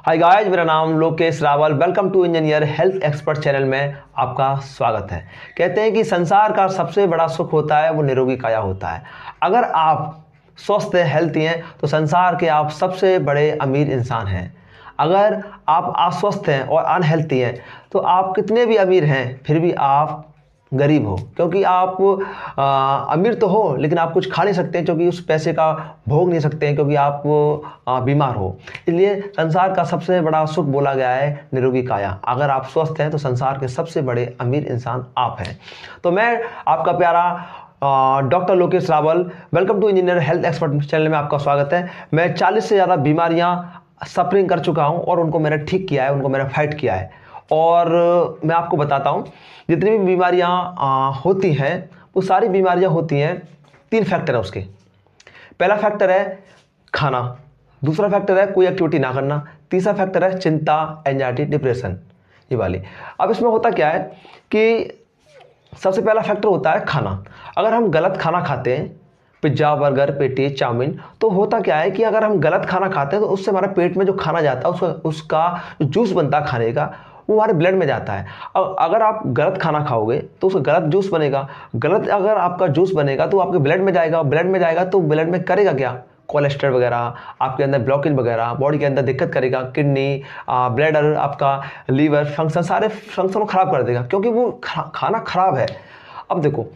हाय guys, मेरा नाम Lokesh Rawal. Welcome to engineer health expert channel में आपका स्वागत है। कहते हैं कि संसार का सबसे बड़ा सुख होता है वो निरोगी काया होता है। अगर आप स्वस्थ हैं, हेल्थी हैं, तो संसार के आप सबसे बड़े अमीर इंसान हैं। अगर आप अस्वस्थ हैं और अनहेल्थी हैं तो आप कितने भी अमीर हैं फिर भी आप गरीब हो, क्योंकि आप अमीर तो हो लेकिन आप कुछ खा नहीं सकते हैं, क्योंकि उस पैसे का भोग नहीं सकते हैं, क्योंकि आप बीमार हो। इसलिए संसार का सबसे बड़ा सुख बोला गया है निरोगी काया। अगर आप स्वस्थ हैं तो संसार के सबसे बड़े अमीर इंसान आप हैं। तो मैं आपका प्यारा doctor Lokesh Rawal, welcome to engineer health expert channel में आपका स्वागत है। मैं 40 से ज़्यादा बीमारियां सफरिंग कर चुका हूं और उनको मैंने ठीक किया है, उनको मैंने फाइट किया है। और मैं आपको बताता हूं, जितनी भी बीमारियां होती हैं वो सारी बीमारियां होती हैं, 3 फैक्टर है उसके। पहला फैक्टर है खाना, दूसरा फैक्टर है कोई एक्टिविटी ना करना, तीसरा फैक्टर है चिंता, एंजाइटी, डिप्रेशन, ये वाली। अब इसमें होता क्या है कि सबसे पहला फैक्टर होता है खाना। अगर हम गलत खाना खाते हैं, पिज्ज़ा, बर्गर, पेटी, चाउमीन, तो होता क्या है कि अगर हम गलत खाना खाते हैं तो उससे हमारे पेट में जो खाना जाता है उसका जो जूस बनता है खाने का, वो हमारे ब्लड में जाता है। अब अगर आप गलत खाना खाओगे तो उसका गलत जूस बनेगा। गलत अगर आपका जूस बनेगा तो आपके ब्लड में जाएगा, ब्लड में जाएगा तो ब्लड में करेगा क्या? कोलेस्ट्रॉल वगैरह, आपके अंदर ब्लॉकेज वगैरह, बॉडी के अंदर दिक्कत करेगा। किडनी, ब्लैडर, आपका लीवर फंक्शन, सारे फंक्शन को ख़राब कर देगा, क्योंकि वो खाना ख़राब है। अब देखो,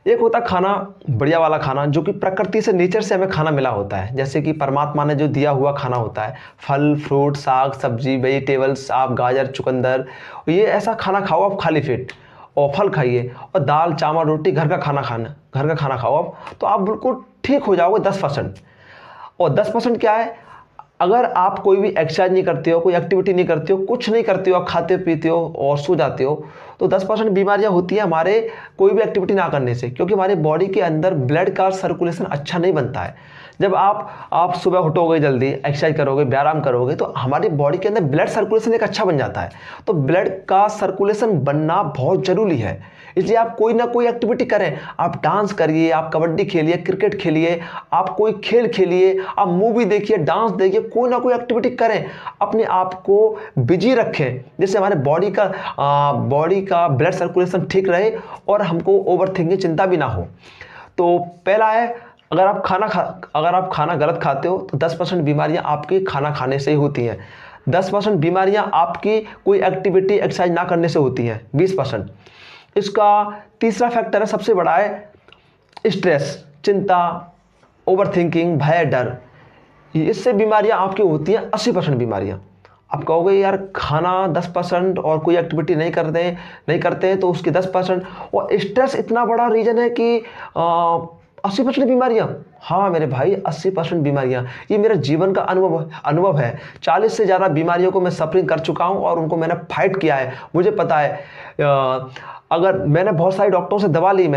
एक होता है खाना बढ़िया वाला खाना, जो कि प्रकृति से, नेचर से हमें खाना मिला होता है, जैसे कि परमात्मा ने जो दिया हुआ खाना होता है। फल, फ्रूट, साग सब्जी, वेजिटेबल्स, आप गाजर, चुकंदर, ये ऐसा खाना खाओ आप खाली पेट, और फल खाइए, और दाल, चावल, रोटी, घर का खाना खाओ आप, तो आप बिल्कुल ठीक हो जाओगे 10%। और 10% क्या है? अगर आप कोई भी एक्सरसाइज नहीं करते हो, कोई एक्टिविटी नहीं करते हो, कुछ नहीं करते हो, आप खाते पीते हो और सो जाते हो, तो 10% बीमारियां होती है हमारे कोई भी एक्टिविटी ना करने से, क्योंकि हमारे बॉडी के अंदर ब्लड का सर्कुलेशन अच्छा नहीं बनता है। जब आप सुबह उठोगे, जल्दी एक्सरसाइज करोगे, व्यायाम करोगे, तो हमारी बॉडी के अंदर ब्लड सर्कुलेशन एक अच्छा बन जाता है। तो ब्लड का सर्कुलेशन बनना बहुत ज़रूरी है। इसलिए आप कोई ना कोई एक्टिविटी करें। आप डांस करिए, आप कबड्डी खेलिए, क्रिकेट खेलिए, आप कोई खेल खेलिए, आप मूवी देखिए, डांस देखिए, कोई ना कोई एक्टिविटी करें। अपने आप को बिजी रखें, जिससे हमारे बॉडी का ब्लड सर्कुलेशन ठीक रहे और हमको ओवर थिंकिंग, चिंता भी ना हो। तो पहला है, अगर आप खाना गलत खाते हो तो 10% बीमारियां आपकी खाना खाने से ही होती हैं। 10% बीमारियां आपकी कोई एक्टिविटी, एक्सरसाइज ना करने से होती हैं। 20%। इसका तीसरा फैक्टर है, सबसे बड़ा है स्ट्रेस, चिंता, ओवर थिंकिंग, भय, डर। इससे बीमारियां आपकी होती हैं 80% बीमारियां। आप कहोगे यार, खाना 10% और कोई एक्टिविटी नहीं करते हैं तो उसकी 10%, और स्ट्रेस इतना बड़ा रीजन है कि 80% बीमारियां। हाँ मेरे भाई, 80% बीमारियां, ये मेरे जीवन का अनुभव है। 40 से ज़्यादा बीमारियों को मैं सफरिंग कर चुका हूं और उनको मैंने फाइट किया है। मुझे पता है, अगर मैंने बहुत सारे डॉक्टरों से दवा ली,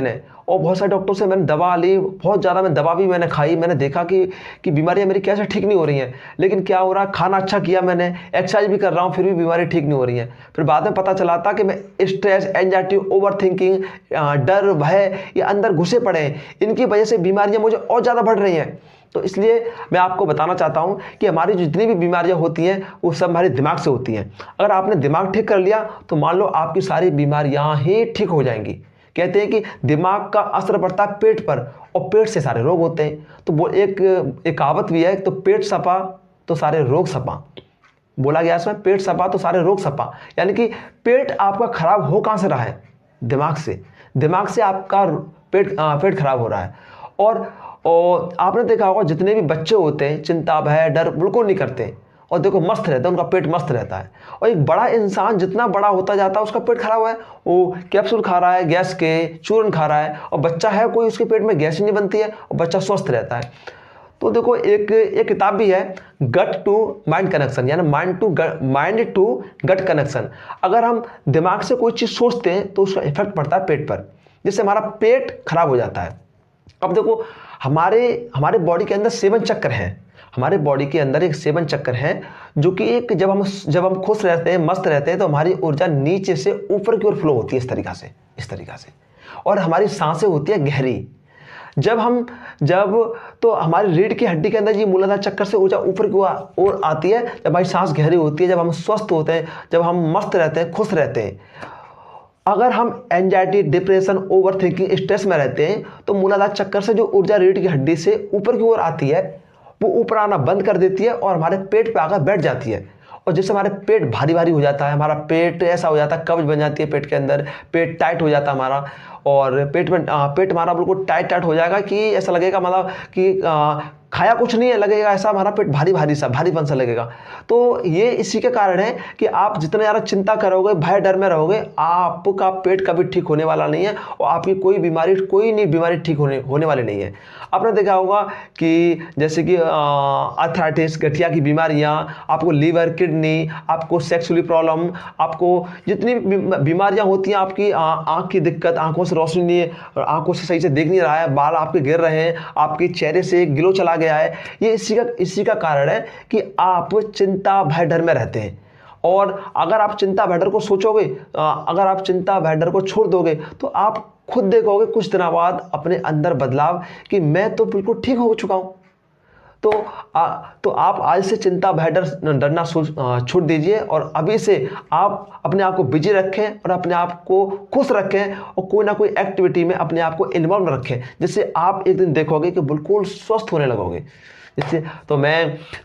और बहुत सारे डॉक्टरों से मैंने दवा ली, बहुत ज़्यादा मैं दवा भी मैंने खाई। मैंने देखा कि बीमारियां मेरी कैसे ठीक नहीं हो रही हैं, लेकिन क्या हो रहा, खाना अच्छा किया मैंने, एक्सरसाइज भी कर रहा हूँ, फिर भी बीमारी ठीक नहीं हो रही हैं। फिर बाद में पता चला था कि मैं स्ट्रेस, एंजाइटी, ओवर थिंकिंग, डर, भय, ये अंदर घुसे पड़े हैं। इनकी वजह से बीमारियां मुझे और ज़्यादा बढ़ रही हैं। तो इसलिए मैं आपको बताना चाहता हूं कि हमारी जितनी भी बीमारियां होती हैं वो सब हमारे दिमाग से होती हैं। अगर आपने दिमाग ठीक कर लिया तो मान लो आपकी सारी बीमारियां ही ठीक हो जाएंगी। कहते हैं कि दिमाग का असर पड़ता है पेट पर, और पेट से सारे रोग होते हैं। तो वो एक कहावत भी है, तो पेट सपा तो सारे रोग सपा। बोला गया इसमें, पेट सपा तो सारे रोग सपा। यानी कि पेट आपका खराब हो कहां से रहा है? दिमाग से। दिमाग से आपका पेट खराब हो रहा है। और आपने देखा होगा, जितने भी बच्चे होते हैं चिंता, भय, डर बिल्कुल नहीं करते, और देखो मस्त रहता है, उनका पेट मस्त रहता है। और एक बड़ा इंसान जितना बड़ा होता जाता है उसका पेट खराब है, वो कैप्सूल खा रहा है, गैस के चूरन खा रहा है, और बच्चा है कोई, उसके पेट में गैस ही नहीं बनती है और बच्चा स्वस्थ रहता है। तो देखो, एक किताब भी है, गट टू माइंड कनेक्शन, यानी माइंड टू गट कनेक्शन। अगर हम दिमाग से कोई चीज़ सोचते हैं तो उसका इफेक्ट पड़ता है पेट पर, जिससे हमारा पेट खराब हो जाता है। अब देखो, हमारे बॉडी के अंदर 7 चक्र हैं। हमारे बॉडी के अंदर एक 7 चक्र हैं, जो कि एक जब हम खुश रहते हैं, मस्त रहते हैं, तो हमारी ऊर्जा नीचे से ऊपर की ओर फ्लो होती है, इस तरीक़ा से। और हमारी सांसें होती है गहरी। जब तो हमारी रीढ़ की हड्डी के अंदर ये मूलाधार चक्कर से ऊर्जा ऊपर की ओर आती है जब हमारी सांस गहरी होती है, जब हम स्वस्थ होते हैं, जब हम मस्त रहते हैं, खुश रहते हैं। अगर हम anxiety, depression, over thinking, stress में रहते हैं तो मूलाधार चक्कर से जो ऊर्जा रीढ़ की हड्डी से ऊपर की ओर आती है वो ऊपर आना बंद कर देती है और हमारे पेट पे आकर बैठ जाती है। और जिससे हमारे पेट भारी भारी हो जाता है, हमारा पेट ऐसा हो जाता है, कब्ज बन जाती है पेट के अंदर, पेट टाइट हो जाता है हमारा, और पेट हमारा बिल्कुल टाइट टाइट हो जाएगा कि ऐसा लगेगा मतलब कि खाया कुछ नहीं है, लगेगा ऐसा हमारा पेट भारी भारी सा, भारीपन सा लगेगा। तो ये इसी के कारण है कि आप जितना ज़्यादा चिंता करोगे, भय डर में रहोगे, आपका पेट कभी ठीक होने वाला नहीं है और आपकी कोई नहीं बीमारी ठीक होने वाली नहीं है। आपने देखा होगा कि जैसे कि आर्थराइटिस, गठिया की बीमारियां, आपको लीवर, किडनी, आपको सेक्सुअली प्रॉब्लम, आपको जितनी बीमारियां होती हैं, आपकी आँख की दिक्कत, आंखों से रोशनी नहीं, आंखों से सही से देख नहीं रहा है, बाल आपके गिर रहे हैं, आपके चेहरे से ग्लो चला गया है, ये इसी का कारण है कि आप चिंता भय डर में रहते हैं। और अगर आप चिंता भय डर को सोचोगे, अगर आप चिंता भय डर को छोड़ दोगे तो आप खुद देखोगे कुछ दिनों बाद अपने अंदर बदलाव कि मैं तो बिल्कुल ठीक हो चुका हूं। तो आप आज से चिंता भय डरना छोड़ दीजिए और अभी से आप अपने आप को बिजी रखें और अपने आप को खुश रखें और कोई ना कोई एक्टिविटी में अपने आप को इन्वॉल्व रखें, जिससे आप एक दिन देखोगे कि बिल्कुल स्वस्थ होने लगोगे। जिससे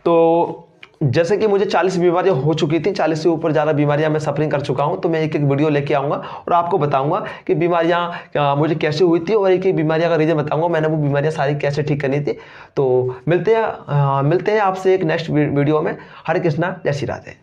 तो जैसे कि मुझे 40 बीमारियां हो चुकी थी, 40 से ऊपर ज़्यादा बीमारियां मैं सफरिंग कर चुका हूं, तो मैं एक एक वीडियो लेके आऊँगा और आपको बताऊंगा कि बीमारियां मुझे कैसे हुई थी और एक एक बीमारियां का रीज़न बताऊंगा, मैंने वो बीमारियां सारी कैसे ठीक करनी थी। तो मिलते हैं आपसे एक नेक्स्ट वीडियो में। हरे कृष्णा, जय श्री राधे।